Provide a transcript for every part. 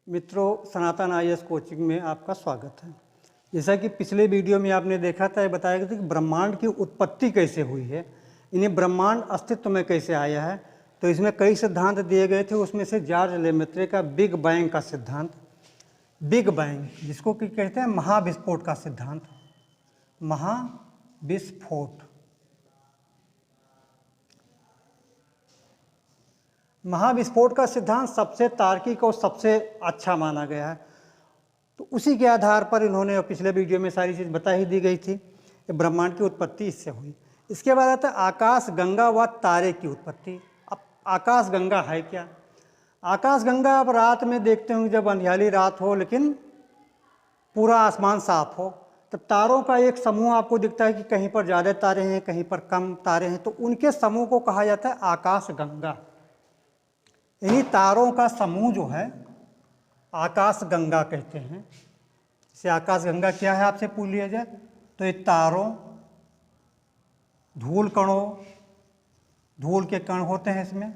मित्रों, सनातन IAS coaching में आपका स्वागत है। जैसा कि पिछले वीडियो में आपने देखा था, बताया गया था कि ब्रह्मांड की उत्पत्ति कैसे हुई है, इन्हें ब्रह्मांड अस्तित्व में कैसे आया है। तो इसमें कई सिद्धांत दिए गए थे, उसमें से जॉर्ज लेमेत्रे का बिग बैंग का सिद्धांत, बिग बैंग जिसको कि कहते हैं महाविस्फोट का सिद्धांत, महाविस्फोट। महाविस्फोट का सिद्धांत सबसे तार्किक और सबसे अच्छा माना गया है। तो उसी के आधार पर इन्होंने पिछले वीडियो में सारी चीज़ बता ही दी गई थी कि ब्रह्मांड की उत्पत्ति इससे हुई। इसके बाद आता है आकाश गंगा व तारे की उत्पत्ति। अब आकाश गंगा है क्या? आकाश गंगा आप रात में देखते होंगे, जब अंधियारी रात हो लेकिन पूरा आसमान साफ हो, तब तारों का एक समूह आपको दिखता है कि कहीं पर ज़्यादा तारे हैं, कहीं पर कम तारे हैं, तो उनके समूह को कहा जाता है आकाश गंगा। इन्हीं तारों का समूह जो है आकाश गंगा कहते हैं। इसे आकाश गंगा क्या है आपसे पूछ लिया जाए तो ये तारों, धूल कणों, धूल के कण होते हैं इसमें,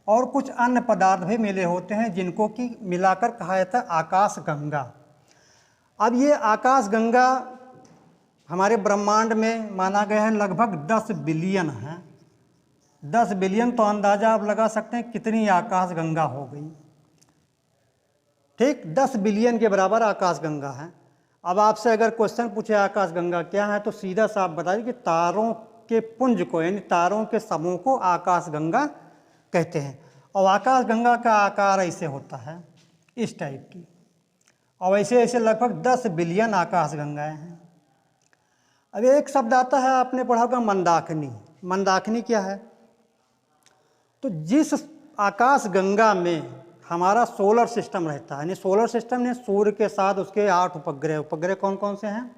और कुछ अन्य पदार्थ भी मिले होते हैं जिनको कि मिलाकर कहा जाता है आकाश गंगा। अब ये आकाश गंगा हमारे ब्रह्मांड में माना गया है लगभग 10 बिलियन है। 10 बिलियन तो अंदाजा आप लगा सकते हैं कितनी आकाश गंगा हो गई। ठीक, 10 बिलियन के बराबर आकाश गंगा है। अब आपसे अगर क्वेश्चन पूछे आकाश गंगा क्या है, तो सीधा सा आप बताइए कि तारों के पुंज को, यानी तारों के समूह को आकाश गंगा कहते हैं। और आकाश गंगा का आकार ऐसे होता है, इस टाइप की, और ऐसे ऐसे लगभग 10 बिलियन आकाश गंगाएं हैं। अब एक शब्द आता है, आपने पढ़ा होगा मंदाकिनी। मंदाकिनी क्या है? तो जिस आकाश गंगा में हमारा सोलर सिस्टम रहता है, यानी सोलर सिस्टम ने सूर्य के साथ उसके 8 उपग्रह, उपग्रह कौन कौन से हैं?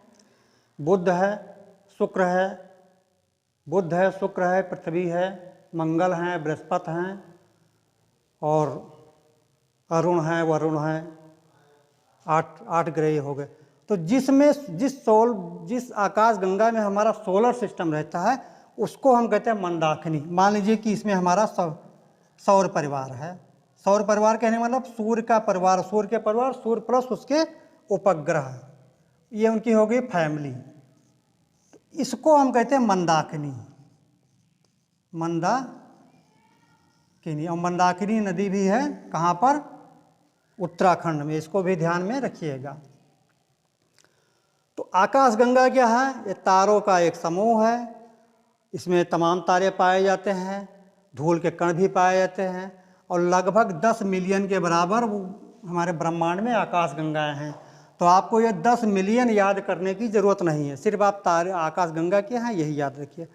बुध है, शुक्र है, बुध है, शुक्र है, पृथ्वी है, मंगल हैं, बृहस्पति हैं, और अरुण है, वरुण है। 8 ग्रह हो गए। तो जिसमें जिस आकाश गंगा में हमारा सोलर सिस्टम रहता है उसको हम कहते हैं मंदाकिनी। मान लीजिए कि इसमें हमारा सौर परिवार है। सौर परिवार कहने मतलब सूर्य का परिवार, सूर्य के परिवार, सूर्य प्लस उसके उपग्रह, ये उनकी हो गई फैमिली। इसको हम कहते हैं मंदाकिनी, मंदाकिनी। और मंदाकिनी नदी भी है कहाँ पर? उत्तराखंड में। इसको भी ध्यान में रखिएगा। तो आकाश गंगा क्या है? ये तारों का एक समूह है। इसमें तमाम तारे पाए जाते हैं, धूल के कण भी पाए जाते हैं, और लगभग 10 मिलियन के बराबर वो हमारे ब्रह्मांड में आकाश गंगाएं हैं। तो आपको ये 10 मिलियन याद करने की ज़रूरत नहीं है, सिर्फ आप तारे आकाश गंगा क्या हैं यही याद रखिए।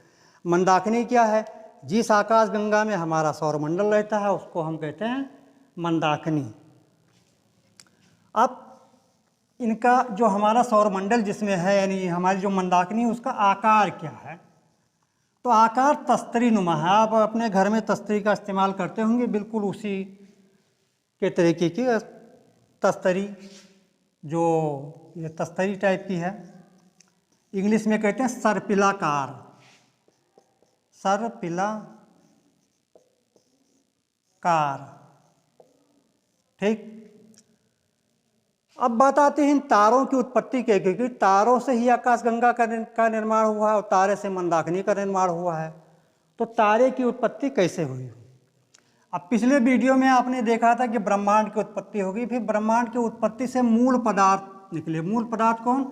मंदाकिनी क्या है? जिस आकाश गंगा में हमारा सौरमंडल रहता है उसको हम कहते हैं मंदाकिनी। अब इनका जो हमारा सौरमंडल जिसमें है, यानी हमारी जो मंदाकिनी, उसका आकार क्या है? तो आकार तस्तरी नुमा है। आप अपने घर में तस्तरी का इस्तेमाल करते होंगे, बिल्कुल उसी के तरीके की तस्तरी, जो ये तस्तरी टाइप की है। इंग्लिश में कहते हैं सर्पिलाकार, सर्पिलाकार। ठीक। अब बात आती है इन तारों की उत्पत्ति के, क्योंकि तारों से ही आकाश गंगा का निर्माण हुआ है और तारे से मंदाकिनी का निर्माण हुआ है। तो तारे की उत्पत्ति कैसे हुई? अब पिछले वीडियो में आपने देखा था कि ब्रह्मांड की उत्पत्ति होगी, फिर ब्रह्मांड की उत्पत्ति से मूल पदार्थ निकले। मूल पदार्थ कौन?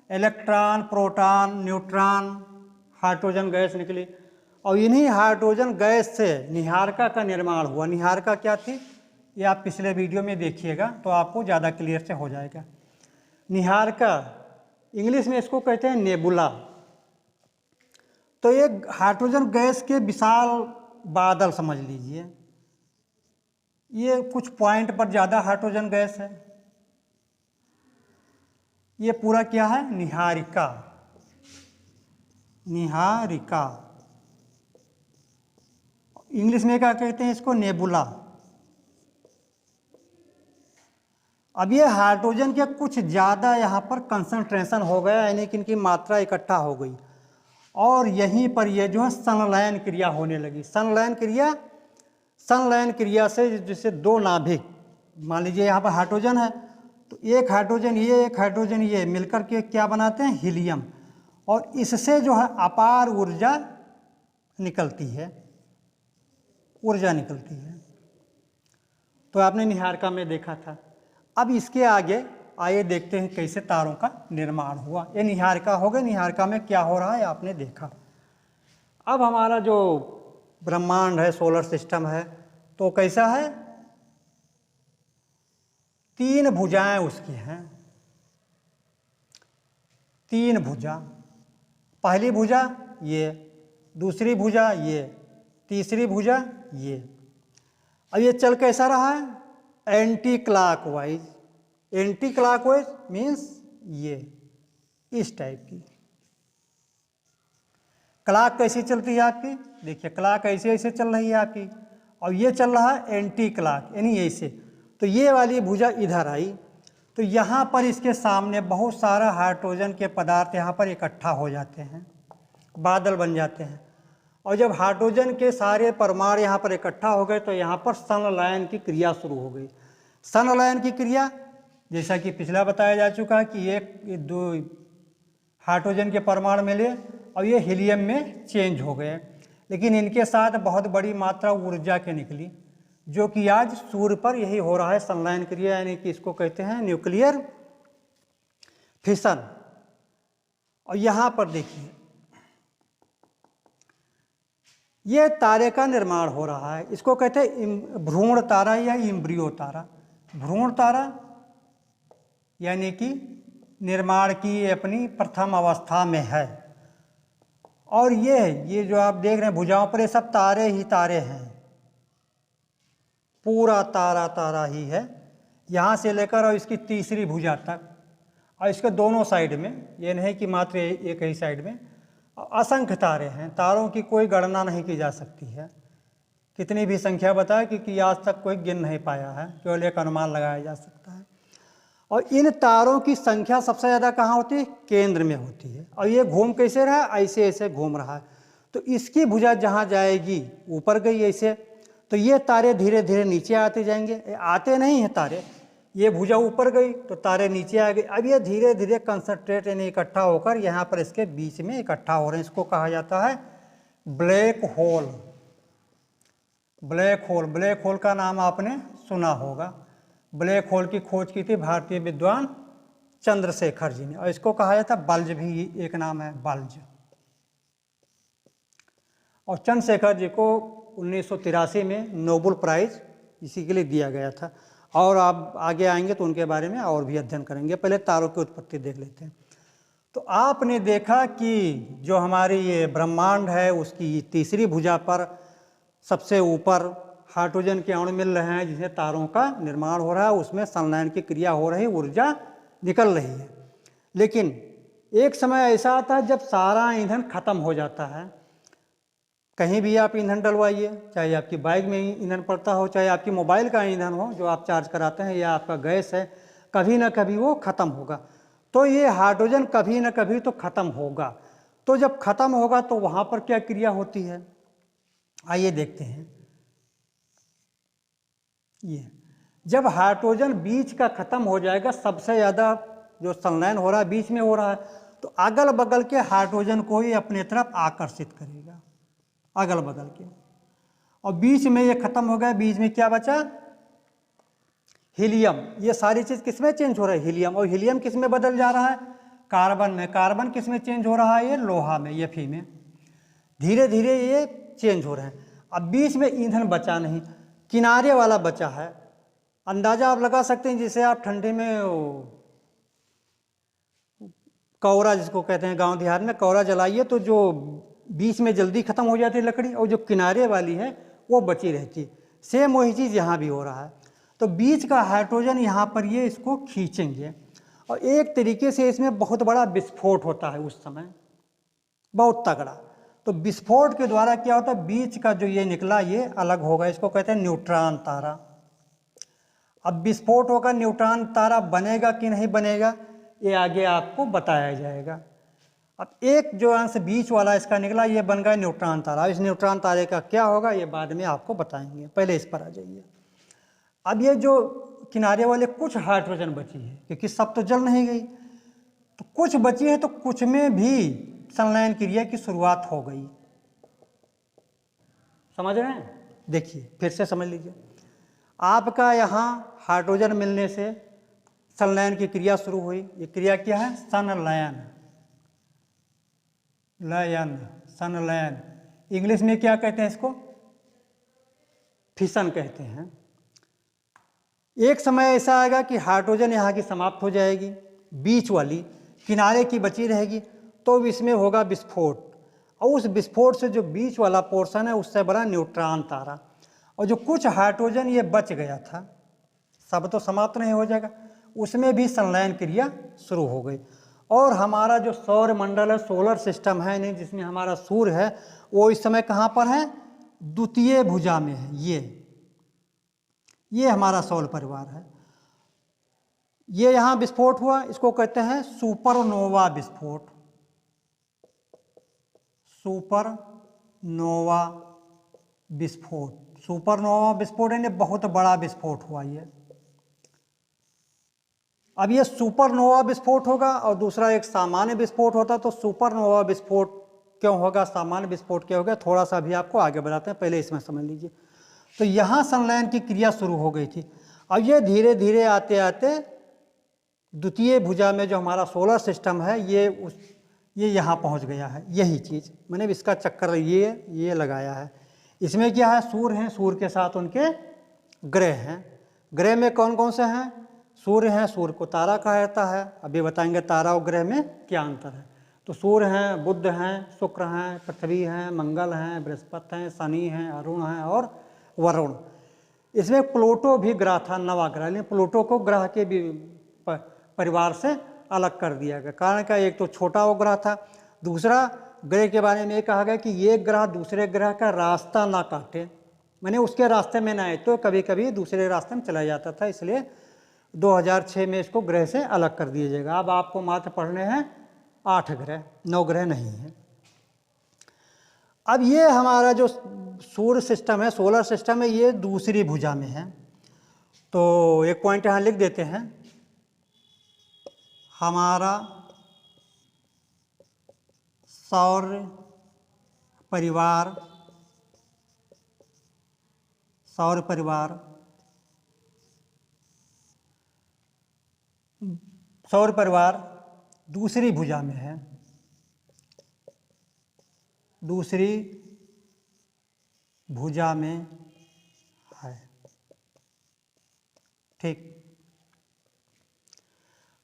Electron, proton, neutron, hydrogen gas निकली, और इन्हीं हाइड्रोजन गैस से निहारिका का निर्माण हुआ। निहारिका क्या थी ये आप पिछले वीडियो में देखिएगा तो आपको ज़्यादा क्लियर से हो जाएगा। निहारिका, इंग्लिश में इसको कहते हैं नेबुला। तो एक हाइड्रोजन गैस के विशाल बादल समझ लीजिए, ये कुछ पॉइंट पर ज़्यादा हाइड्रोजन गैस है। ये पूरा क्या है? निहारिका, निहारिका। इंग्लिश में क्या कहते हैं इसको? नेबुला। अब ये हाइड्रोजन के कुछ ज़्यादा यहाँ पर कंसंट्रेशन हो गया, यानी कि इनकी मात्रा इकट्ठा हो गई, और यहीं पर ये जो है संलयन क्रिया होने लगी। संलयन क्रिया से जिससे दो नाभिक मान लीजिए यहाँ पर हाइड्रोजन है, तो एक हाइड्रोजन ये, एक हाइड्रोजन ये मिलकर के क्या बनाते हैं, हीलियम। और इससे जो है अपार ऊर्जा निकलती है, ऊर्जा निकलती है। तो आपने निहारिका में देखा था। अब इसके आगे आइए देखते हैं कैसे तारों का निर्माण हुआ। ये निहारिका हो गई, निहारिका में क्या हो रहा है आपने देखा। अब हमारा जो ब्रह्मांड है, सोलर सिस्टम है, तो कैसा है, 3 भुजाएं उसकी हैं, 3 भुजा। पहली भुजा ये, दूसरी भुजा ये, तीसरी भुजा ये। अब ये चल कैसा रहा है, anti clockwise. Anti clockwise means ये इस टाइप की। क्लॉक कैसी चलती है आपकी, देखिए क्लॉक ऐसे ऐसे चल रही है आपकी, और ये चल रहा है एंटी क्लॉक यानी ऐसे। तो ये वाली भुजा इधर आई, तो यहाँ पर इसके सामने बहुत सारा हाइड्रोजन के पदार्थ यहाँ पर इकट्ठा हो जाते हैं, बादल बन जाते हैं। और जब हाइड्रोजन के सारे परमाणु यहाँ पर इकट्ठा हो गए तो यहाँ पर संलयन की क्रिया शुरू हो गई। संलयन की क्रिया जैसा कि पिछला बताया जा चुका है कि एक दो हाइड्रोजन के परमाणु मिले और ये हीलियम में चेंज हो गए, लेकिन इनके साथ बहुत बड़ी मात्रा ऊर्जा के निकली, जो कि आज सूर्य पर यही हो रहा है संलयन क्रिया, यानी कि इसको कहते हैं न्यूक्लियर फिशन। और यहाँ पर देखिए ये तारे का निर्माण हो रहा है, इसको कहते हैं भ्रूण तारा या इम्ब्रियो तारा। भ्रूण तारा यानी कि निर्माण की अपनी प्रथम अवस्था में है। और ये जो आप देख रहे हैं भुजाओं पर, ये सब तारे ही तारे हैं, पूरा तारा तारा ही है, यहाँ से लेकर और इसकी तीसरी भुजा तक। और इसके दोनों साइड में, ये नहीं कि मात्र एक ही साइड में, असंख्य तारे हैं। तारों की कोई गणना नहीं की जा सकती है, कितनी भी संख्या बताए कि आज तक कोई गिन नहीं पाया है, केवल एक अनुमान लगाया जा सकता है। और इन तारों की संख्या सबसे ज़्यादा कहाँ होती है, केंद्र में होती है। और ये घूम कैसे रहा है, ऐसे ऐसे घूम रहा है। तो इसकी भुजा जहाँ जाएगी, ऊपर गई ऐसे, तो ये तारे धीरे धीरे नीचे आते जाएंगे। आते नहीं हैं तारे, ये भुजा ऊपर गई तो तारे नीचे आ गए। अब ये धीरे धीरे कंसंट्रेट यानी इकट्ठा होकर यहाँ पर इसके बीच में इकट्ठा हो रहे हैं। इसको कहा जाता है black hole. Black hole, black hole का नाम आपने सुना होगा। ब्लैक होल की खोज की थी भारतीय विद्वान चंद्रशेखर जी ने, और इसको कहा जाता है बल्ज, भी एक नाम है बल्ज। और चंद्रशेखर जी को 1983 में नोबेल प्राइज इसी के लिए दिया गया था। और आप आगे आएंगे तो उनके बारे में और भी अध्ययन करेंगे। पहले तारों की उत्पत्ति देख लेते हैं। तो आपने देखा कि जो हमारी ये ब्रह्मांड है उसकी तीसरी भुजा पर सबसे ऊपर हाइड्रोजन के अणु मिल रहे हैं, जिससे तारों का निर्माण हो रहा है, उसमें संलयन की क्रिया हो रही, ऊर्जा निकल रही है। लेकिन एक समय ऐसा आता है जब सारा ईंधन खत्म हो जाता है। कहीं भी आप ईंधन डलवाइए, चाहे आपकी बाइक में ईंधन पड़ता हो, चाहे आपकी मोबाइल का ईंधन हो जो आप चार्ज कराते हैं, या आपका गैस है, कभी ना कभी वो ख़त्म होगा। तो ये हाइड्रोजन कभी ना कभी तो ख़त्म होगा। तो जब ख़त्म होगा तो वहाँ पर क्या क्रिया होती है, आइए देखते हैं। ये जब हाइड्रोजन बीच का ख़त्म हो जाएगा, सबसे ज़्यादा जो संलयन हो रहा है बीच में हो रहा है, तो अगल बगल के हाइड्रोजन को ही अपने तरफ आकर्षित करेगा, अगल बगल के। और बीच में ये खत्म हो गया, बीच में क्या बचा, हीलियम। ये सारी चीज़ किस में चेंज हो रहा है, हीलियम। और हीलियम किस में बदल जा रहा है, कार्बन में। कार्बन किस में चेंज हो रहा है, ये लोहा में, ये फी में। धीरे धीरे ये चेंज हो रहे हैं। अब बीच में ईंधन बचा नहीं, किनारे वाला बचा है। अंदाजा आप लगा सकते हैं, जैसे आप ठंडे में कौरा जिसको कहते हैं, गांव देहात में कौरा जलाइए तो जो बीच में जल्दी ख़त्म हो जाती है लकड़ी, और जो किनारे वाली है वो बची रहती है। सेम वही चीज़ यहाँ भी हो रहा है। तो बीच का हाइड्रोजन यहाँ पर ये इसको खींचेंगे, और एक तरीके से इसमें बहुत बड़ा विस्फोट होता है उस समय, बहुत तगड़ा। तो विस्फोट के द्वारा क्या होता है, बीच का जो ये निकला ये अलग होगा, इसको कहते हैं न्यूट्रॉन तारा। अब विस्फोट होगा, न्यूट्रॉन तारा बनेगा कि नहीं बनेगा, ये आगे आपको बताया जाएगा। अब एक जो अंश बीच वाला इसका निकला, ये बन गया न्यूट्रॉन तारा। इस न्यूट्रॉन तारे का क्या होगा ये बाद में आपको बताएंगे, पहले इस पर आ जाइए। अब ये जो किनारे वाले कुछ हाइड्रोजन बची है, क्योंकि सब तो जल नहीं गई, तो कुछ बची है, तो कुछ में भी संलयन क्रिया की शुरुआत हो गई। समझ रहे हैं? देखिए फिर से समझ लीजिए, आपका यहाँ हाइड्रोजन मिलने से संलयन की क्रिया शुरू हुई। ये क्रिया क्या है? संलयन, लयन, संलयन। इंग्लिश में क्या कहते हैं इसको? फिशन कहते हैं। एक समय ऐसा आएगा कि हाइड्रोजन यहाँ की समाप्त हो जाएगी, बीच वाली किनारे की बची रहेगी, तो इसमें होगा विस्फोट, और उस विस्फोट से जो बीच वाला पोर्शन है उससे बड़ा न्यूट्रॉन तारा, और जो कुछ हाइड्रोजन ये बच गया था, सब तो समाप्त नहीं हो जाएगा, उसमें भी संलयन क्रिया शुरू हो गई। और हमारा जो सौर मंडल है, सोलर सिस्टम है, नहीं जिसमें हमारा सूर्य है, वो इस समय कहाँ पर है? द्वितीय भुजा में है। ये हमारा सौर परिवार है। ये यहाँ विस्फोट हुआ, इसको कहते हैं सुपरनोवा विस्फोट। सुपरनोवा विस्फोट, सुपरनोवा विस्फोट यानी बहुत बड़ा विस्फोट हुआ ये। अब ये सुपरनोवा विस्फोट होगा और दूसरा एक सामान्य विस्फोट होता, तो सुपरनोवा विस्फोट क्यों होगा, सामान्य विस्फोट क्या होगा, थोड़ा सा अभी आपको आगे बताते हैं, पहले इसमें समझ लीजिए। तो यहाँ संलयन की क्रिया शुरू हो गई थी। अब ये धीरे धीरे आते आते द्वितीय भुजा में जो हमारा सोलर सिस्टम है, ये यहाँ पहुँच गया है। यही चीज़ मैंने इसका चक्कर ये लगाया है। इसमें क्या है? सूर्य हैं, सूर्य के साथ उनके ग्रह हैं। ग्रह में कौन कौन से हैं? सूर्य हैं, सूर्य को तारा कहा जाता है, अभी बताएंगे तारा और ग्रह में क्या अंतर है। तो सूर्य हैं, बुध हैं, शुक्र हैं, पृथ्वी हैं, मंगल हैं, बृहस्पति हैं, शनि हैं, अरुण हैं और वरुण। इसमें प्लूटो भी ग्रह था, नवा ग्रह, लेकिन प्लूटो को ग्रह के भी परिवार से अलग कर दिया गया। कारण क्या? एक तो छोटा वो ग्रह था, दूसरा ग्रह के बारे में ये कहा गया कि ये ग्रह दूसरे ग्रह का रास्ता ना काटे, मैंने उसके रास्ते में ना आए, तो कभी कभी दूसरे रास्ते में चला जाता था, इसलिए 2006 में इसको ग्रह से अलग कर दिया जाएगा। अब आपको मात्र पढ़ने हैं 8 ग्रह, 9 ग्रह नहीं है। अब ये हमारा जो सूर्य सिस्टम है, सोलर सिस्टम है, ये दूसरी भुजा में है। तो एक पॉइंट यहाँ लिख देते हैं, हमारा सौर परिवार दूसरी भुजा में है, दूसरी भुजा में है। ठीक।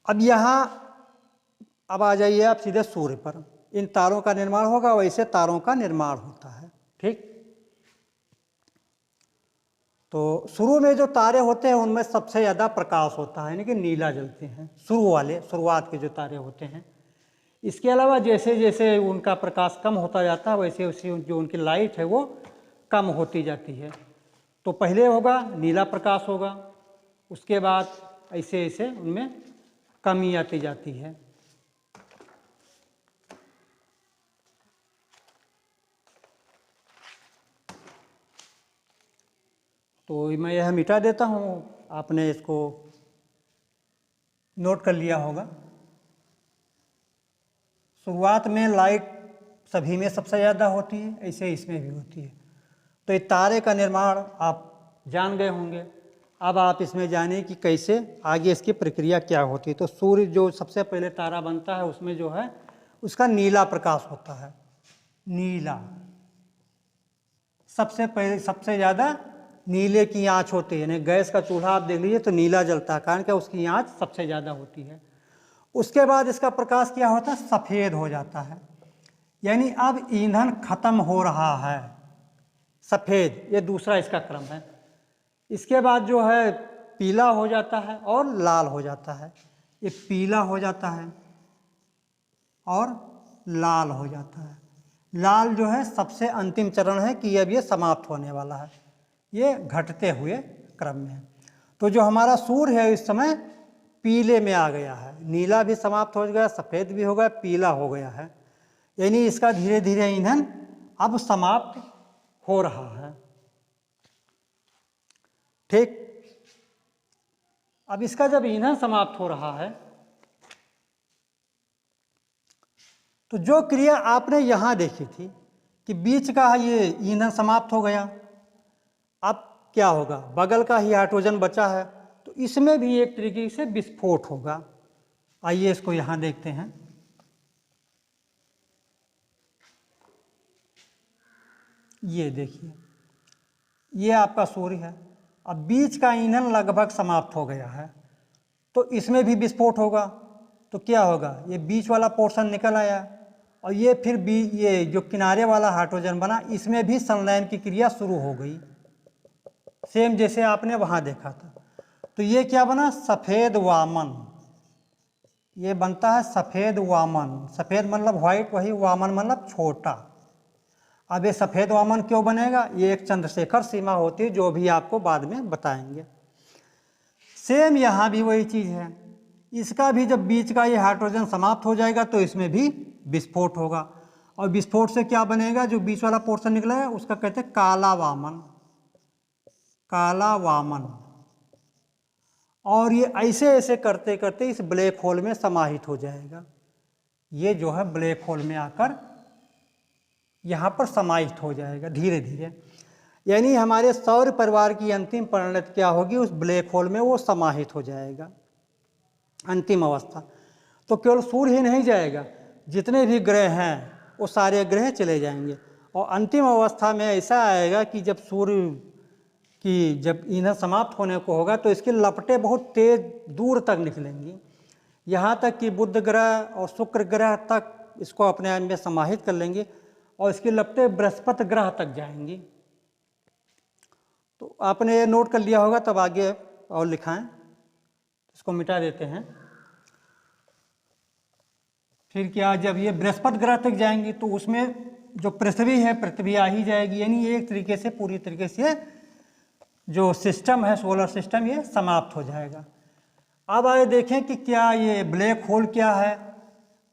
अब यहाँ अब आ जाइए आप सीधे सूर्य पर। इन तारों का निर्माण होगा, वैसे तारों का निर्माण होता है। ठीक। तो शुरू में जो तारे होते हैं उनमें सबसे ज़्यादा प्रकाश होता है, यानी कि नीला जलते हैं शुरुआत के जो तारे होते हैं। इसके अलावा जैसे जैसे उनका प्रकाश कम होता जाता है, वैसे वैसे जो उनकी लाइट है वो कम होती जाती है। तो पहले होगा नीला प्रकाश होगा, उसके बाद ऐसे ऐसे उनमें कमी आती जाती है। तो मैं यह मिटा देता हूँ, आपने इसको नोट कर लिया होगा। शुरुआत में लाइट सभी में सबसे ज़्यादा होती है, ऐसे इसमें भी होती है। तो ये तारे का निर्माण आप जान गए होंगे। अब आप इसमें जाने कि कैसे आगे इसकी प्रक्रिया क्या होती है। तो सूर्य जो सबसे पहले तारा बनता है, उसमें जो है उसका नीला प्रकाश होता है। नीला सबसे पहले, सबसे ज़्यादा नीले की आँच होती है, यानी गैस का चूल्हा आप देख लीजिए तो नीला जलता है, कारण क्या? उसकी आँच सबसे ज़्यादा होती है। उसके बाद इसका प्रकाश क्या होता है? सफ़ेद हो जाता है, यानी अब ईंधन खत्म हो रहा है, सफ़ेद, ये दूसरा इसका क्रम है। इसके बाद जो है पीला हो जाता है और लाल हो जाता है। ये पीला हो जाता है और लाल हो जाता है। लाल जो है सबसे अंतिम चरण है कि अब ये समाप्त होने वाला है, ये घटते हुए क्रम में है। तो जो हमारा सूर्य है इस समय पीले में आ गया है, नीला भी समाप्त हो गया, सफ़ेद भी हो गया, पीला हो गया है, यानी इसका धीरे धीरे ईंधन अब समाप्त हो रहा है। ठीक। अब इसका जब ईंधन समाप्त हो रहा है तो जो क्रिया आपने यहाँ देखी थी कि बीच का ये ईंधन समाप्त हो गया, अब क्या होगा, बगल का ही हाइड्रोजन बचा है तो इसमें भी एक तरीके से विस्फोट होगा। आइए इसको यहाँ देखते हैं। ये देखिए, ये आपका सूर्य है। अब बीच का ईंधन लगभग समाप्त हो गया है तो इसमें भी विस्फोट होगा। तो क्या होगा, ये बीच वाला पोर्शन निकल आया और ये फिर ये जो किनारे वाला हाइड्रोजन बना इसमें भी संलयन की क्रिया शुरू हो गई, सेम जैसे आपने वहाँ देखा था। तो ये क्या बना, सफ़ेद वामन। ये बनता है सफ़ेद वामन। सफ़ेद मतलब व्हाइट, वही वामन मतलब छोटा। अब ये सफ़ेद वामन क्यों बनेगा, ये एक चंद्रशेखर सीमा होती है जो भी आपको बाद में बताएंगे। सेम यहाँ भी वही चीज़ है। इसका भी जब बीच का ये हाइड्रोजन समाप्त हो जाएगा तो इसमें भी विस्फोट होगा और विस्फोट से क्या बनेगा, जो बीच वाला पोर्शन निकला है उसका कहते हैं काला वामन। काला वामन। और ये ऐसे ऐसे करते करते इस ब्लैक होल में समाहित हो जाएगा। ये जो है ब्लैक होल में आकर यहाँ पर समाहित हो जाएगा धीरे धीरे। यानी हमारे सौर परिवार की अंतिम परिणति क्या होगी, उस ब्लैक होल में वो समाहित हो जाएगा अंतिम अवस्था। तो केवल सूर्य ही नहीं जाएगा, जितने भी ग्रह हैं वो सारे ग्रह चले जाएंगे और अंतिम अवस्था में ऐसा आएगा कि जब सूर्य की जब ईंधन समाप्त होने को होगा तो इसकी लपटें बहुत तेज दूर तक निकलेंगी, यहाँ तक कि बुध ग्रह और शुक्र ग्रह तक इसको अपने आप में समाहित कर लेंगे और इसकी लपटें बृहस्पति ग्रह तक जाएंगी। तो आपने ये नोट कर लिया होगा, तब आगे और लिखाएं। इसको मिटा देते हैं। फिर क्या, जब ये बृहस्पति ग्रह तक जाएंगी तो उसमें जो पृथ्वी है, पृथ्वी आ ही जाएगी। यानी एक तरीके से पूरी तरीके से जो सिस्टम है, सोलर सिस्टम, ये समाप्त हो जाएगा। अब आगे देखें कि क्या ये ब्लैक होल क्या है,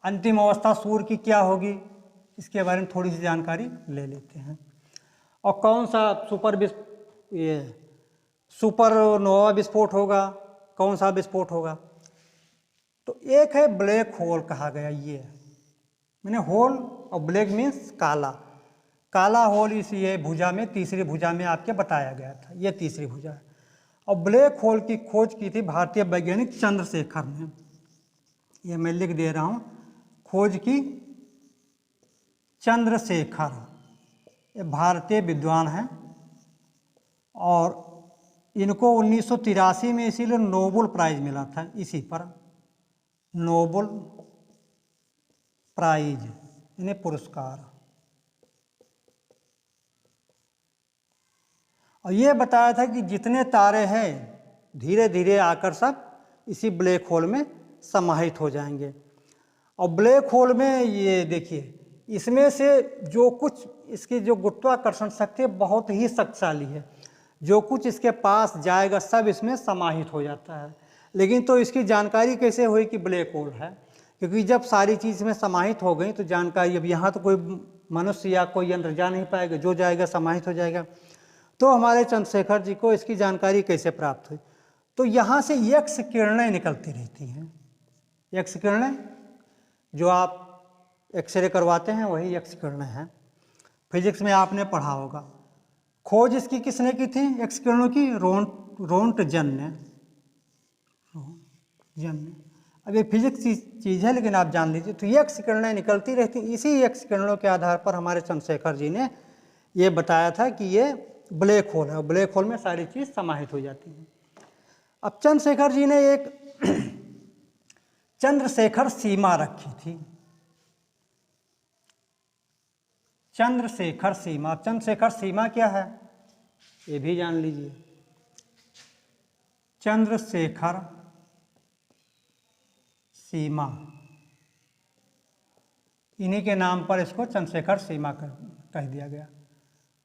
अंतिम अवस्था सूर्य की क्या होगी, इसके बारे में थोड़ी सी जानकारी ले लेते हैं। और कौन सा सुपरनोवा विस्फोट होगा, कौन सा विस्फोट होगा। तो एक है ब्लैक होल कहा गया, ये मैंने होल और ब्लैक मीन्स काला। काला होल इसी भुजा में, तीसरी भुजा में आपके बताया गया था, ये तीसरी भुजा है। और ब्लैक होल की खोज की थी भारतीय वैज्ञानिक चंद्रशेखर ने। ये मैं लिख दे रहा हूँ, खोज की चंद्रशेखर, ये भारतीय विद्वान हैं और इनको 1983 में इसीलिए नोबेल प्राइज मिला था, इसी पर नोबेल प्राइज इन्हें पुरस्कार। और ये बताया था कि जितने तारे हैं धीरे धीरे आकर सब इसी ब्लैक होल में समाहित हो जाएंगे। और ब्लैक होल में ये देखिए, इसमें से जो कुछ इसकी जो गुरुत्वाकर्षण शक्ति है बहुत ही शक्तिशाली है, जो कुछ इसके पास जाएगा सब इसमें समाहित हो जाता है। लेकिन तो इसकी जानकारी कैसे हुई कि ब्लैक होल है, क्योंकि जब सारी चीज़ में समाहित हो गई तो जानकारी, अब यहाँ तो कोई मनुष्य या कोई यंत्र जा नहीं पाएगा, जो जाएगा समाहित हो जाएगा। तो हमारे चंद्रशेखर जी को इसकी जानकारी कैसे प्राप्त हुई, तो यहाँ से एक्स किरणें निकलती रहती हैं। एक्स किरणें जो आप एक्सरे करवाते हैं वही एक्स किरणें हैं, फिजिक्स में आपने पढ़ा होगा। खोज इसकी किसने की थी एक्स किरणों की, रोंटजन ने। अब ये फिजिक्स चीज़ है लेकिन आप जान लीजिए। तो ये एक्स किरणें निकलती रहती, इसी एक्स किरणों के आधार पर हमारे चंद्रशेखर जी ने ये बताया था कि ये ब्लैक होल है और ब्लैक होल में सारी चीज़ समाहित हो जाती है। अब चंद्रशेखर जी ने एक चंद्रशेखर सीमा रखी थी, चंद्रशेखर सीमा। चंद्रशेखर सीमा क्या है ये भी जान लीजिए। चंद्रशेखर सीमा, इन्हीं के नाम पर इसको चंद्रशेखर सीमा कह दिया गया।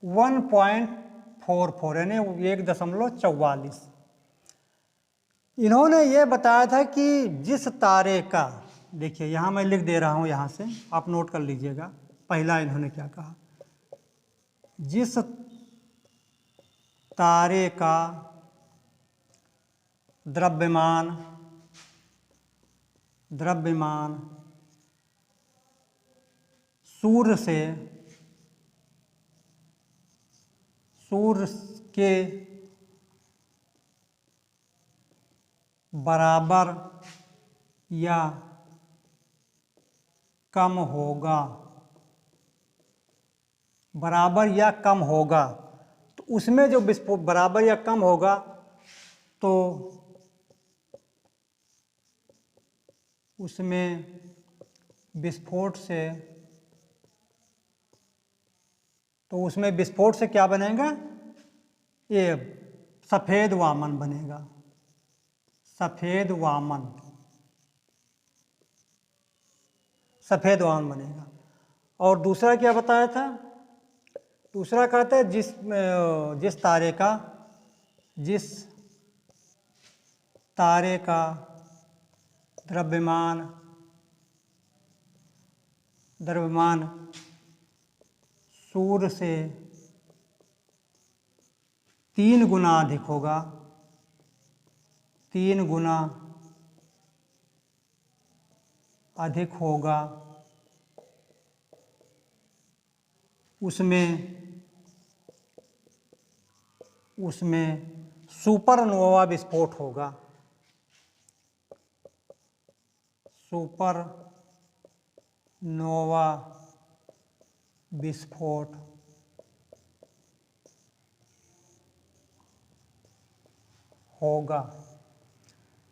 1.44 यानी 1.44। इन्होंने ये बताया था कि जिस तारे का, देखिए यहाँ मैं लिख दे रहा हूँ, यहाँ से आप नोट कर लीजिएगा। पहला इन्होंने क्या कहा, जिस तारे का द्रव्यमान, द्रव्यमान सूर्य के बराबर या कम होगा, बराबर या कम होगा। तो उसमें जो विस्फोट बराबर या कम होगा तो उसमें विस्फोट से क्या बनेगा, ये सफ़ेद वामन बनेगा, सफ़ेद वामन बनेगा। और दूसरा क्या बताया था, दूसरा कहता है जिस तारे का द्रव्यमान सूर्य से 3 गुना अधिक होगा, 3 गुना अधिक होगा, उसमें सुपरनोवा विस्फोट होगा, सुपरनोवा विस्फोट होगा।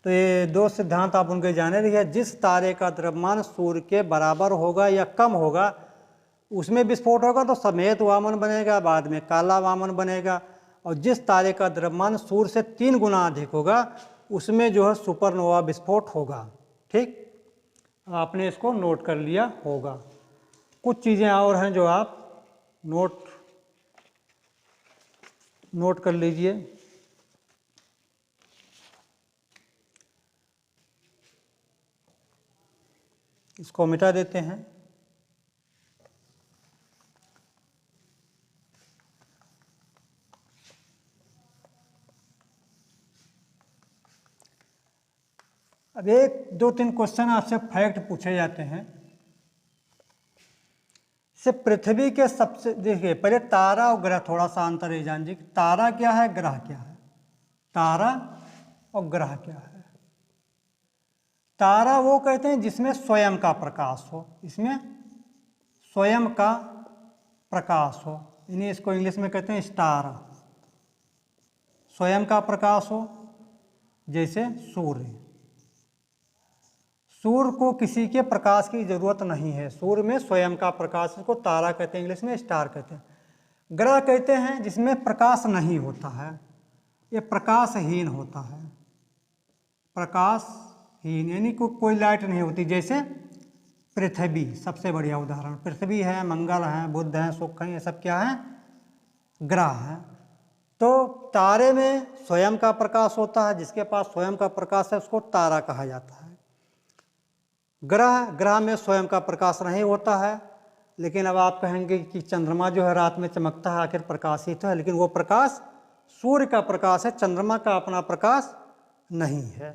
तो ये 2 सिद्धांत आप उनके जाने रहिए। जिस तारे का द्रव्यमान सूर्य के बराबर होगा या कम होगा उसमें विस्फोट होगा तो सफ़ेद वामन बनेगा, बाद में काला वामन बनेगा। और जिस तारे का द्रव्यमान सूर्य से 3 गुना अधिक होगा उसमें जो है सुपरनोवा विस्फोट होगा। ठीक, आपने इसको नोट कर लिया होगा। कुछ चीज़ें और हैं जो आप नोट कर लीजिए। इसको मिटा देते हैं। अब 1-2-3 क्वेश्चन आपसे फैक्ट पूछे जाते हैं। से पृथ्वी के सबसे, देखिए पहले तारा और ग्रह थोड़ा सा अंतर है जान जी। तारा क्या है, ग्रह क्या है? तारा और ग्रह क्या है? तारा वो कहते हैं जिसमें स्वयं का प्रकाश हो, इसमें स्वयं का प्रकाश हो, इन्हें इसको इंग्लिश में कहते हैं स्टार। स्वयं का प्रकाश हो, जैसे सूर्य। सूर्य को किसी के प्रकाश की जरूरत नहीं है, सूर्य में स्वयं का प्रकाश, इसको तारा कहते हैं, इंग्लिश में स्टार कहते हैं। ग्रह कहते हैं जिसमें प्रकाश नहीं होता है, ये प्रकाशहीन होता है, प्रकाशहीन यानी कोई लाइट नहीं होती। जैसे पृथ्वी सबसे बढ़िया उदाहरण, पृथ्वी है, मंगल है, बुध है, शुक्र है, ये सब क्या है, ग्रह है। तो तारे में स्वयं का प्रकाश होता है, जिसके पास स्वयं का प्रकाश है उसको तारा कहा जाता है। ग्रह में स्वयं का प्रकाश नहीं होता है। लेकिन अब आप कहेंगे कि चंद्रमा जो है रात में चमकता है, आखिर प्रकाश ही तो है, लेकिन वो प्रकाश सूर्य का प्रकाश है, चंद्रमा का अपना प्रकाश नहीं है।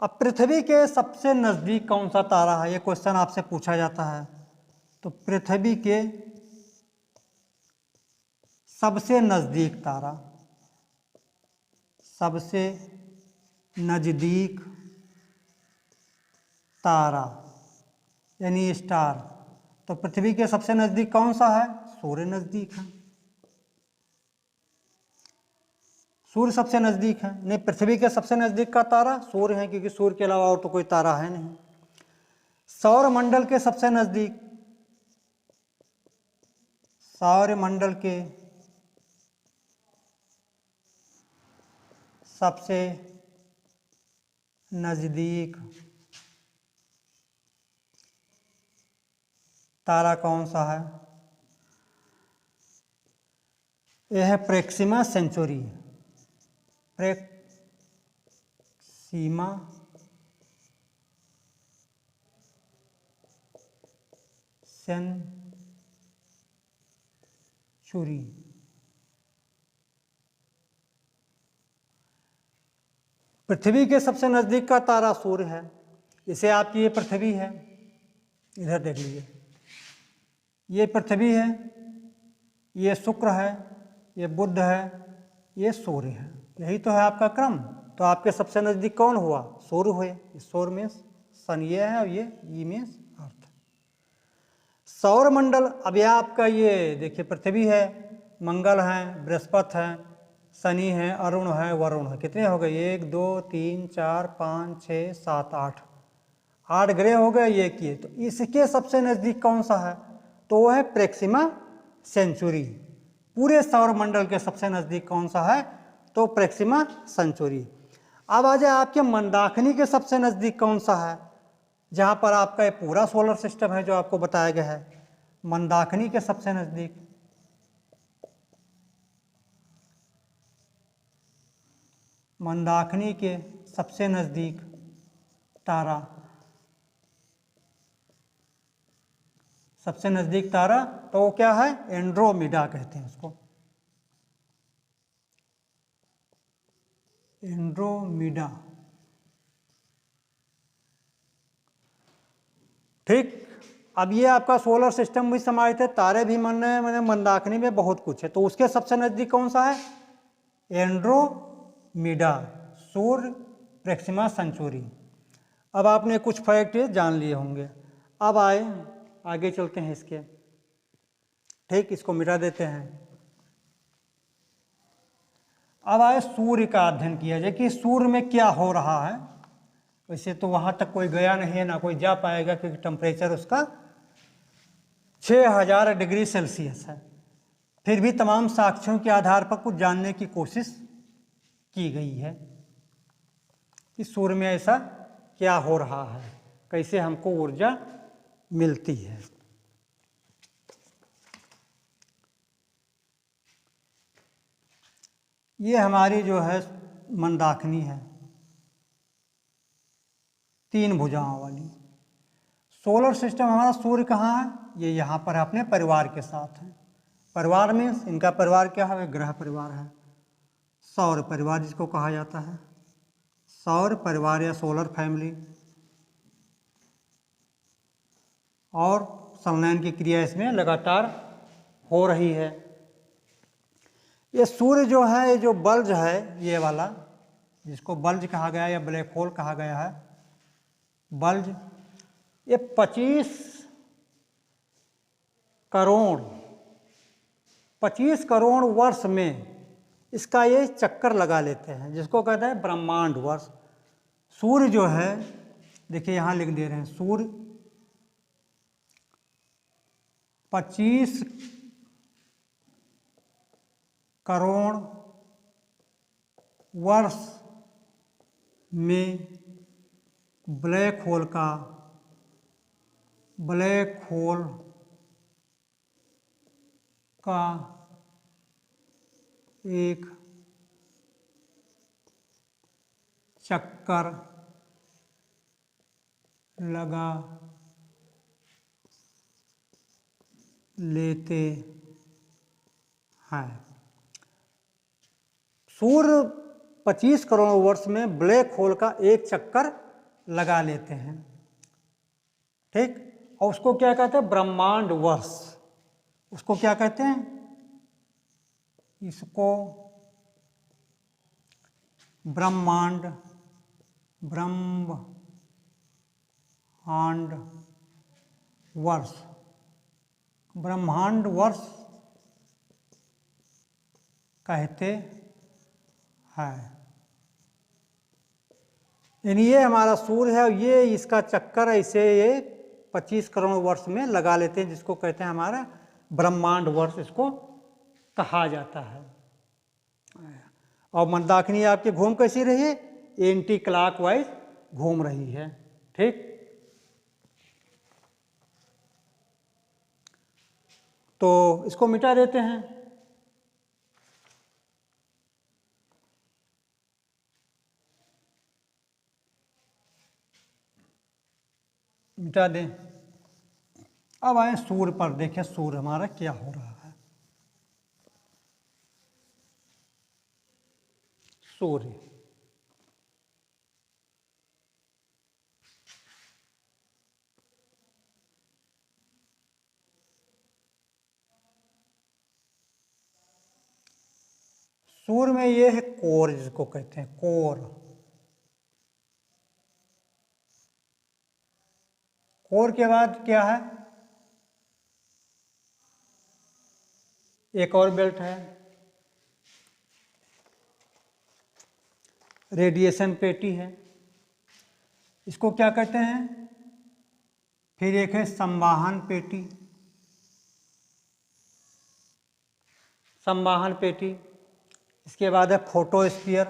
अब पृथ्वी के सबसे नज़दीक कौन सा तारा है, ये क्वेश्चन आपसे पूछा जाता है। तो पृथ्वी के सबसे नज़दीक तारा, सबसे नज़दीक तारा यानी स्टार, तो पृथ्वी के सबसे नज़दीक कौन सा है, सूर्य नज़दीक है। सूर्य सबसे नज़दीक है, नहीं पृथ्वी के सबसे नज़दीक का तारा सूर्य है, क्योंकि सूर्य के अलावा और तो कोई तारा है नहीं। सौरमंडल के सबसे नज़दीक, सौरमंडल के सबसे नज़दीक तारा कौन सा है, यह है प्रेक्सिमा सेंचुरी, प्रेक्सिमा सेंचुरी। पृथ्वी के सबसे नज़दीक का तारा सूर्य है। इसे आपकी ये पृथ्वी है, इधर देख लीजिए, ये पृथ्वी है, ये शुक्र है, ये बुध है, ये सूर्य है। यही तो है आपका क्रम। तो आपके सबसे नज़दीक कौन हुआ? सूर्य हुए। सूर्य में सन ये है और ये ई में अर्थ। सौर मंडल, अब यह आपका ये देखिए पृथ्वी है, मंगल है, बृहस्पति है, शनि है, अरुण है, वरुण है। कितने हो गए? 1 2 3 4 5 6 7 8 ग्रह हो गए ये किए। तो इसके सबसे नज़दीक कौन सा है? तो वो है प्रेक्सिमा सेंचुरी। पूरे सौर मंडल के सबसे नज़दीक कौन सा है? तो प्रेक्सिमा सेंचुरी। अब आ जाए आपके मंदाकिनी के सबसे नज़दीक कौन सा है? जहाँ पर आपका ये पूरा सोलर सिस्टम है जो आपको बताया गया है। मंदाकिनी के सबसे नज़दीक, मंदाकिनी के सबसे नज़दीक तारा, सबसे नज़दीक तारा तो वो क्या है? एंड्रोमेडा कहते हैं उसको, एंड्रोमेडा। ठीक। अब ये आपका सोलर सिस्टम भी समाहित है, तारे भी मन रहे हैं, मैंने मंदाकिनी में बहुत कुछ है। तो उसके सबसे नज़दीक कौन सा है? एंड्रोमेडा, सूर्य, प्रेक्सिमा सेंचुरी। अब आपने कुछ फैक्ट जान लिए होंगे। अब आगे चलते हैं इसके। ठीक, इसको मिटा देते हैं। अब आए सूर्य का अध्ययन किया जाए कि सूर्य में क्या हो रहा है। वैसे तो वहाँ तक कोई गया नहीं है, ना कोई जा पाएगा, क्योंकि टेम्परेचर उसका 6000 डिग्री सेल्सियस है। फिर भी तमाम साक्ष्यों के आधार पर कुछ जानने की कोशिश की गई है कि सूर्य में ऐसा क्या हो रहा है, कैसे हमको ऊर्जा मिलती है। ये हमारी जो है मंदाकिनी है, 3 भुजाओं वाली। सोलर सिस्टम हमारा सूर्य कहाँ है? ये यहाँ पर अपने परिवार के साथ है। परिवार में इनका परिवार क्या है? ग्रह परिवार है, सौर परिवार जिसको कहा जाता है, सौर परिवार या सोलर फैमिली। और संलयन की क्रिया इसमें लगातार हो रही है। ये सूर्य जो है, ये जो बल्ज है ये वाला, जिसको बल्ज कहा गया या ब्लैक होल कहा गया है, बल्ज, ये 25 करोड़ वर्ष में इसका ये चक्कर लगा लेते हैं, जिसको कहते हैं ब्रह्मांड वर्ष। सूर्य जो है, देखिए यहाँ लिख दे रहे हैं, सूर्य 25 करोड़ वर्ष में ब्लैक होल का एक चक्कर लगा लेते हैं। सूर्य 25 करोड़ वर्ष में ब्लैक होल का एक चक्कर लगा लेते हैं। ठीक, और उसको क्या कहते हैं? ब्रह्मांड वर्ष। उसको क्या कहते हैं? इसको ब्रह्मांड वर्ष, ब्रह्मांड वर्ष कहते हैं। यानी ये हमारा सूर्य है और ये इसका चक्कर ऐसे ये 25 करोड़ वर्ष में लगा लेते हैं, जिसको कहते हैं हमारा ब्रह्मांड वर्ष, इसको कहा जाता है। और मंदाकिनी आपकी घूम कैसी रही है? एंटी क्लॉकवाइज घूम रही है। ठीक, तो इसको मिटा देते हैं। मिटा दें। अब आए सूर्य पर, देखें सूर्य हमारा क्या हो रहा है। सूर्य सूर्य में ये है कोर, जिसको कहते हैं कोर। कोर के बाद क्या है, एक और बेल्ट है, रेडिएशन पेटी है, इसको क्या कहते हैं। फिर एक है संवाहन पेटी, संवाहन पेटी। इसके बाद है फोटोस्फीयर,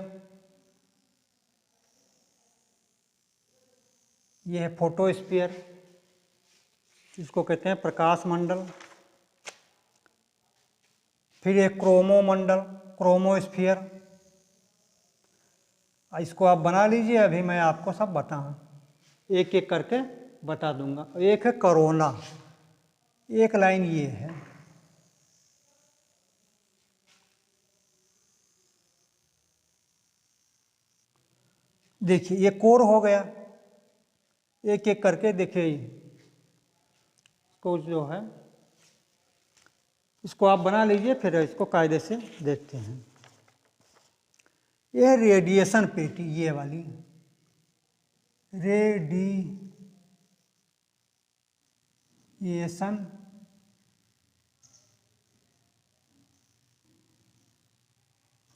ये है फोटोस्फीयर, इसको कहते हैं प्रकाश मंडल। फिर एक क्रोमोमंडल, क्रोमोस्फीयर। इसको आप बना लीजिए, अभी मैं आपको सब बताऊं, एक एक करके बता दूंगा। एक है कोरोना, एक लाइन ये है, देखिए ये कोर हो गया। एक एक करके देखिए, इसको जो है इसको आप बना लीजिए, फिर इसको कायदे से देखते हैं। यह रेडिएशन पेटी, ये वाली रेडिएशन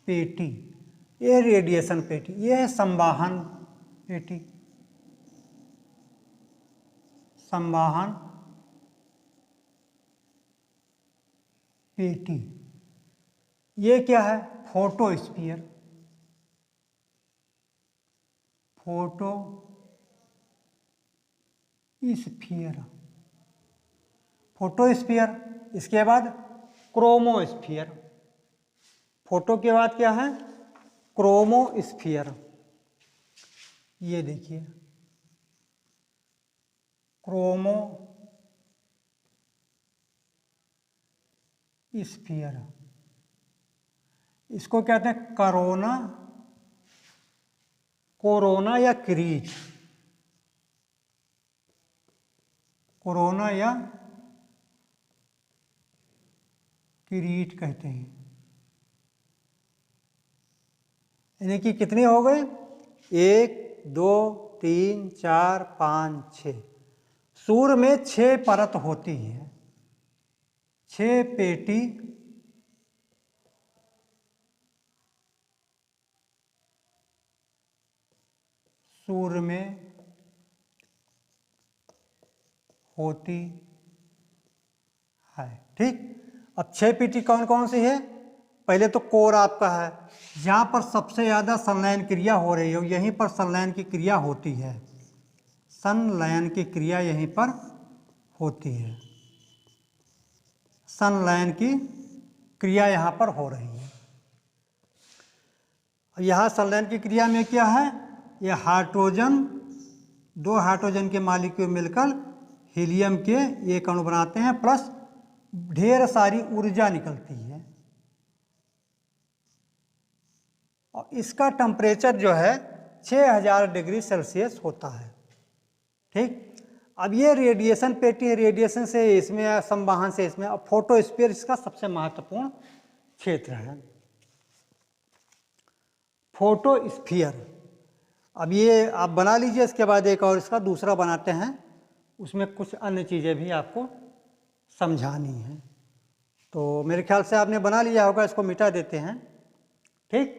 पेटी, ये रेडिएशन पेटी। ये है संवाहन पेटी, संवाहन पेटी। ये क्या है, फोटोस्फीयर, फोटोस्फीयर, फोटोस्फीयर। इसके बाद क्रोमोस्फीयर, फोटो के बाद क्या है, क्रोमोस्फीयर। ये देखिए क्रोमोस्फीयर, इसको कहते हैं कोरोना, कोरोना या किरीट, कोरोना या किरीट कहते हैं। यानी कि कितने हो गए, 1 2 3 4 5 6। सूर्य में 6 परत होती है, 6 पेटी सूर्य में होती है। ठीक, अब 6 पेटी कौन कौन सी है। पहले तो कोर आपका है, जहाँ पर सबसे ज़्यादा संलयन क्रिया हो रही हो, यहीं पर संलयन की क्रिया होती है, संलयन की क्रिया यहीं पर होती है, संलयन की क्रिया यहाँ पर हो रही है। यहाँ संलयन की क्रिया में क्या है, ये हाइड्रोजन, 2 हाइड्रोजन के मॉलिक्यूल मिलकर हीलियम के एक अणु बनाते हैं, प्लस ढेर सारी ऊर्जा निकलती है, और इसका टेम्परेचर जो है 6000 डिग्री सेल्सियस होता है। ठीक, अब ये रेडिएशन पेटी है, रेडिएशन से इसमें, संवाहन से इसमें, और फोटोस्फीयर इसका सबसे महत्वपूर्ण क्षेत्र है, फोटोस्फीयर। अब ये आप बना लीजिए, इसके बाद एक और इसका दूसरा बनाते हैं, उसमें कुछ अन्य चीज़ें भी आपको समझानी है। तो मेरे ख्याल से आपने बना लिया होगा, इसको मिटा देते हैं। ठीक,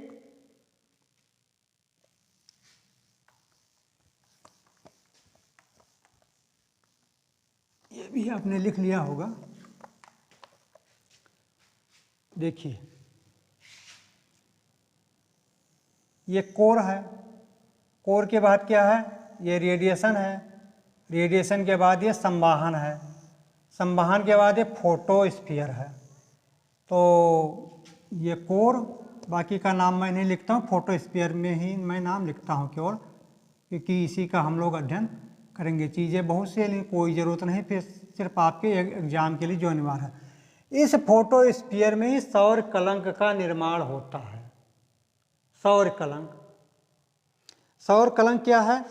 ये भी आपने लिख लिया होगा। देखिए ये कोर है, कोर के बाद क्या है, ये रेडिएशन है, रेडिएशन के बाद ये संवाहन है, संवाहन के बाद ये फोटोस्फीयर है। तो ये कोर, बाकी का नाम मैं नहीं लिखता हूँ, फोटोस्फीयर में ही मैं नाम लिखता हूँ केवल, क्योंकि इसी का हम लोग अध्ययन करेंगे। चीज़ें बहुत सी, लेकिन कोई ज़रूरत नहीं, फिर सिर्फ आपके एग्जाम के लिए जो अनिवार्य है। इस फोटोस्फीयर में ही सौर कलंक का निर्माण होता है। सौर कलंक, सौर कलंक क्या है,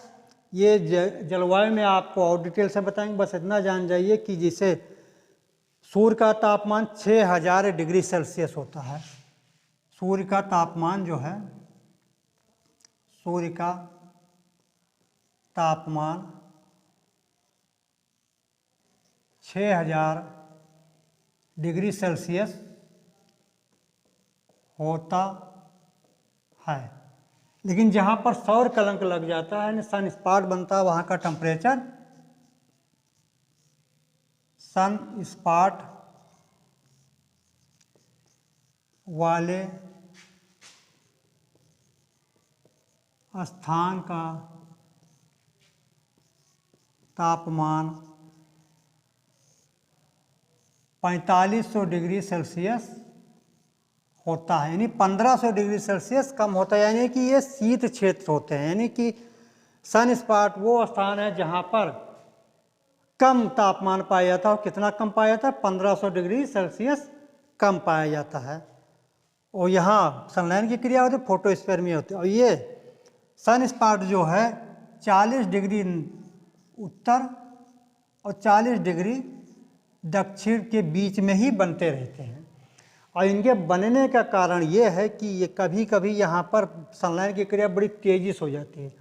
ये जलवायु में आपको और डिटेल से बताएंगे, बस इतना जान जाइए कि जिसे सूर्य का तापमान 6000 डिग्री सेल्सियस होता है, सूर्य का तापमान जो है, सूर्य का तापमान 6000 डिग्री सेल्सियस होता है, लेकिन जहाँ पर सौर कलंक लग जाता है यानी सन स्पॉट बनता है, वहाँ का टेम्परेचर सन स्पॉट वाले स्थान का तापमान 4500 डिग्री सेल्सियस होता है, यानी 1500 डिग्री सेल्सियस कम होता है, यानी कि ये शीत क्षेत्र होते हैं, यानी कि सन स्पॉट वो स्थान है जहाँ पर कम तापमान पाया जाता है। और कितना कम पाया जाता है? 1500 डिग्री सेल्सियस कम पाया जाता है। और यहाँ संलयन की क्रिया होती है, फोटोस्फीयर में होती है। और ये सन स्पॉट जो है 40 डिग्री उत्तर और 40 डिग्री दक्षिण के बीच में ही बनते रहते हैं। और इनके बनने का कारण ये है कि ये कभी कभी यहाँ पर संलयन की क्रिया बड़ी तेजी से हो जाती है,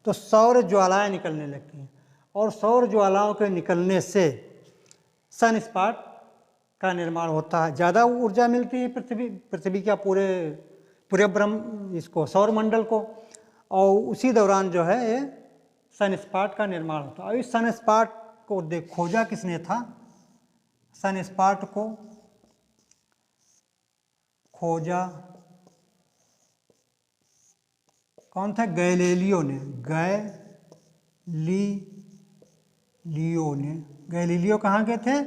तो सौर ज्वालाएँ निकलने लगती हैं, और सौर ज्वालाओं के निकलने से सन स्पॉट का निर्माण होता है। ज़्यादा ऊर्जा मिलती है पृथ्वी का पूरे ब्रह्म इसको सौरमंडल को, और उसी दौरान जो है ये सन स्पॉट का निर्माण होता है। और इस सन स्पॉट को खोजा किसने था? सन स्पॉट को खोजा कौन था? गैलीलियो ने। गैलीलियो कहाँ के थे?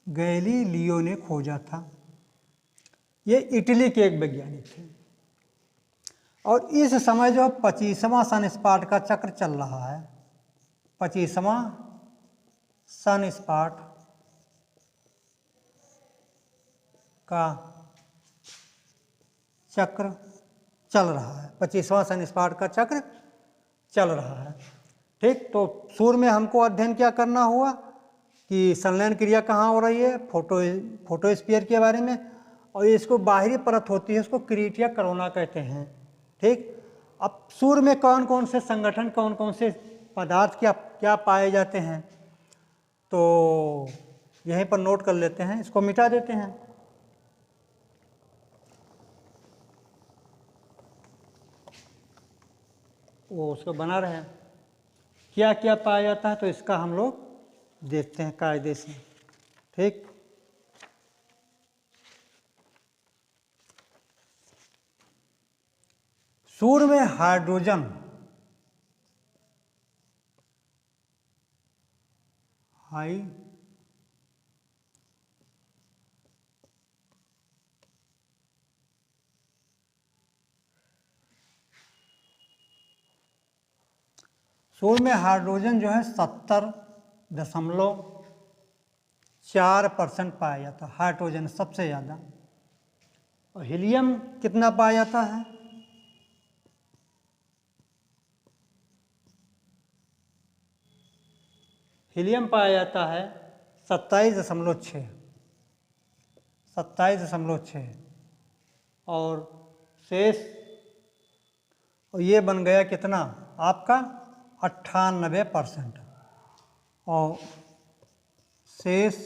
गैलीलियो ने खोजा था। ये इटली के एक वैज्ञानिक थे। और इस समय जो 25वां सन स्पॉट का चक्र चल रहा है, 25वां सन स्पॉट का चक्र चल रहा है, 25वां सन स्पॉट का चक्र चल रहा है। ठीक, तो शुरू में हमको अध्ययन क्या करना हुआ कि संलयन क्रिया कहाँ हो रही है, फोटोस्फीयर के बारे में, और इसको बाहरी परत होती है, उसको क्रीट या करोना कहते हैं। ठीक, अब सूर्य में कौन कौन से संगठन, कौन कौन से पदार्थ क्या पाए जाते हैं, तो यहीं पर नोट कर लेते हैं, इसको मिटा देते हैं। वो उसको बना रहे हैं, क्या क्या पाया जाता है, तो इसका हम लोग देखते हैं कायदे से। ठीक, सूर्य में हाइड्रोजन सूर्य में हाइड्रोजन जो है 70.4% पाया जाता है, हाइड्रोजन सबसे ज़्यादा। और हीलियम कितना पाया जाता है? हीलियम पाया जाता है 27.6 और शेष, और ये बन गया कितना आपका 98%, और शेष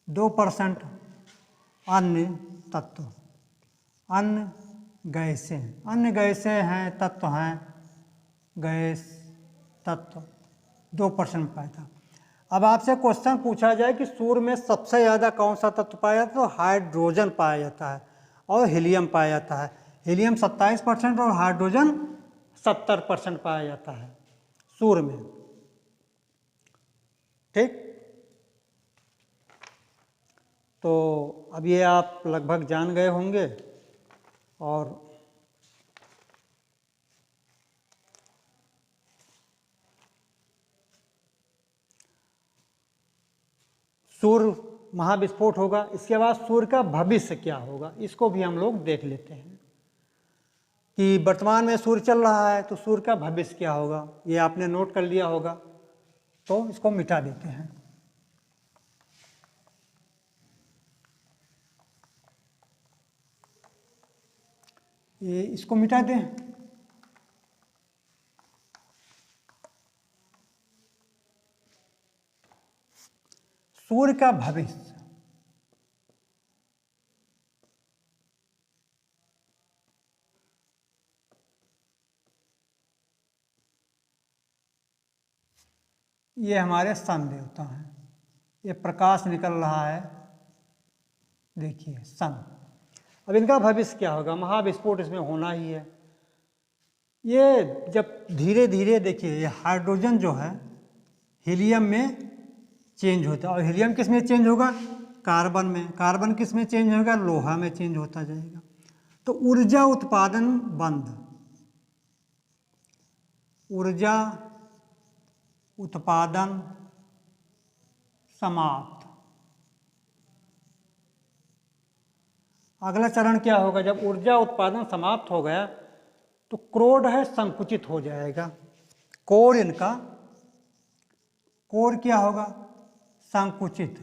2% अन्य तत्व, अन्य गैसें हैं, तत्व हैं, गैस तत्व 2% पाया था। अब आपसे क्वेश्चन पूछा जाए कि सूर्य में सबसे ज़्यादा कौन सा तत्व पाया जाता है, तो हाइड्रोजन पाया जाता है और हीलियम पाया जाता है। हीलियम 27% और हाइड्रोजन 70% पाया जाता है सूर्य में। ठीक, तो अब ये आप लगभग जान गए होंगे। और सूर्य महाविस्फोट होगा, इसके बाद सूर्य का भविष्य क्या होगा, इसको भी हम लोग देख लेते हैं कि वर्तमान में सूर्य चल रहा है तो सूर्य का भविष्य क्या होगा। ये आपने नोट कर लिया होगा, तो इसको मिटा देते हैं। ये इसको मिटा दें। सूर्य का भविष्य, ये हमारे सन देवता हैं। ये प्रकाश निकल रहा है, देखिए सन। अब इनका भविष्य क्या होगा? महाविस्फोट इसमें होना ही है। ये जब धीरे धीरे देखिए, ये हाइड्रोजन जो है हीलियम में चेंज होता है, और हीलियम किस में चेंज होगा? कार्बन में। कार्बन किस में चेंज होगा? लोहा में चेंज होता जाएगा। तो ऊर्जा उत्पादन बंद, ऊर्जा उत्पादन समाप्त। अगला चरण क्या होगा? जब ऊर्जा उत्पादन समाप्त हो गया तो क्रोड है संकुचित हो जाएगा। कोर इनका, कोर क्या होगा? संकुचित।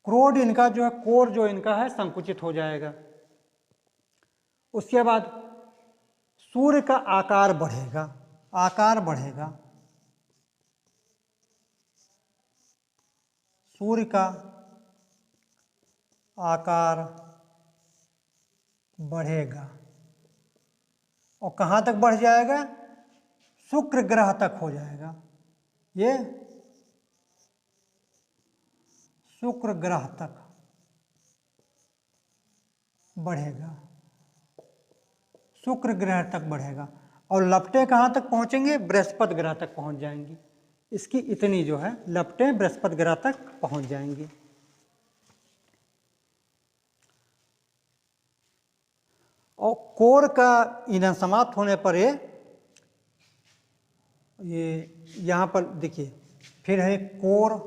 क्रोड इनका जो है, कोर जो इनका है संकुचित हो जाएगा। उसके बाद सूर्य का आकार बढ़ेगा, आकार बढ़ेगा, सूर्य का आकार बढ़ेगा। और कहाँ तक बढ़ जाएगा? शुक्र ग्रह तक हो जाएगा। ये शुक्र ग्रह तक बढ़ेगा, शुक्र ग्रह तक बढ़ेगा। और लपटें कहाँ तक पहुँचेंगे? बृहस्पति ग्रह तक पहुँच जाएंगी। इसकी इतनी जो है लपटें बृहस्पति ग्रह तक पहुँच जाएंगी। और कोर का ईंधन समाप्त होने पर ये यहाँ पर देखिए फिर है कोर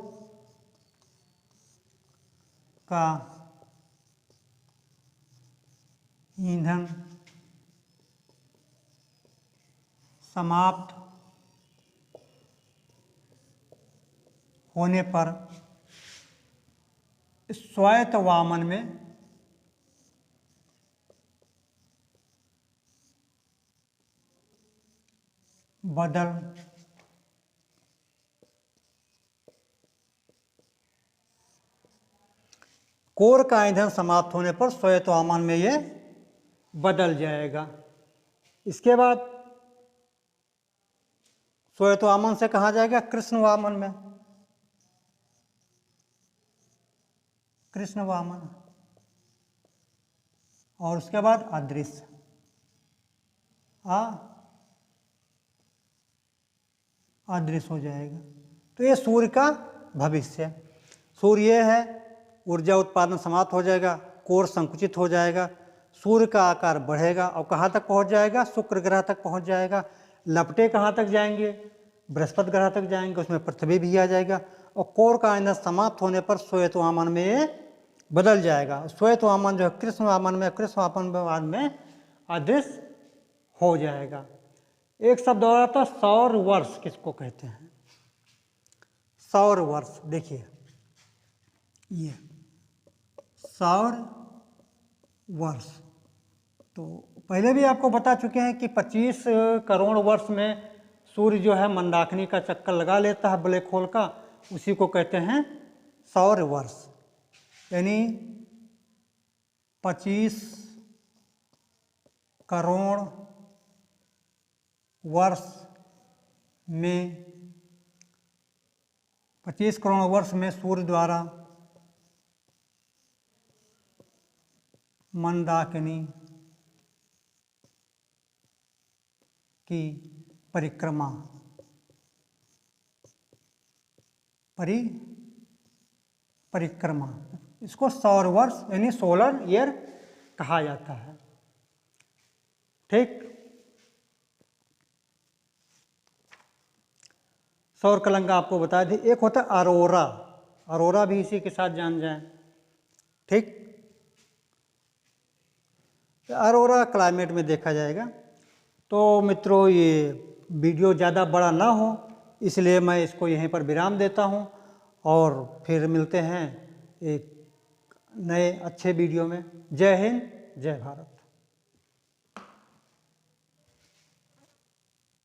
का ईंधन समाप्त होने पर स्वायत्त वामन में बदल कोर का ईंधन समाप्त होने पर स्वायत्त वामन में ये बदल जाएगा। इसके बाद स्वायत्त वामन से कहाँ जाएगा? कृष्ण वामन में, कृष्ण वामन। और उसके बाद अदृश्य, अदृश्य हो जाएगा। तो ये सूर्य का भविष्य है। सूर्य है, ऊर्जा उत्पादन समाप्त हो जाएगा, कोर संकुचित हो जाएगा, सूर्य का आकार बढ़ेगा और कहाँ तक पहुँच जाएगा? शुक्र ग्रह तक पहुँच जाएगा। लपटें कहाँ तक जाएंगे? बृहस्पति ग्रह तक जाएंगे, उसमें पृथ्वी भी आ जाएगा। और कोर का ईंधन समाप्त होने पर श्वेत वामन में ये बदल जाएगा। श्वेत वामन जो है कृष्ण वामन में, कृष्ण वामन में अदृश्य हो जाएगा। एक शब्द और आता है सौर वर्ष, किसको कहते हैं? सौर वर्ष। देखिए ये सौर वर्ष तो पहले भी आपको बता चुके हैं कि 25 करोड़ वर्ष में सूर्य जो है मंदाकिनी का चक्कर लगा लेता है ब्लैक होल का, उसी को कहते हैं सौर वर्ष। यानी 25 करोड़ वर्ष में 25 करोड़ वर्ष में सूर्य द्वारा मंदाकिनी की परिक्रमा परिक्रमा इसको सौर वर्ष यानी सोलर ईयर कहा जाता है। ठीक। सौर कलंगा आपको बता दें, एक होता है अरोरा, अरोरा भी इसी के साथ जान जाएं। ठीक। अरोरा क्लाइमेट में देखा जाएगा। तो मित्रों ये वीडियो ज़्यादा बड़ा ना हो इसलिए मैं इसको यहीं पर विराम देता हूँ और फिर मिलते हैं एक नए अच्छे वीडियो में। जय हिंद, जय भारत।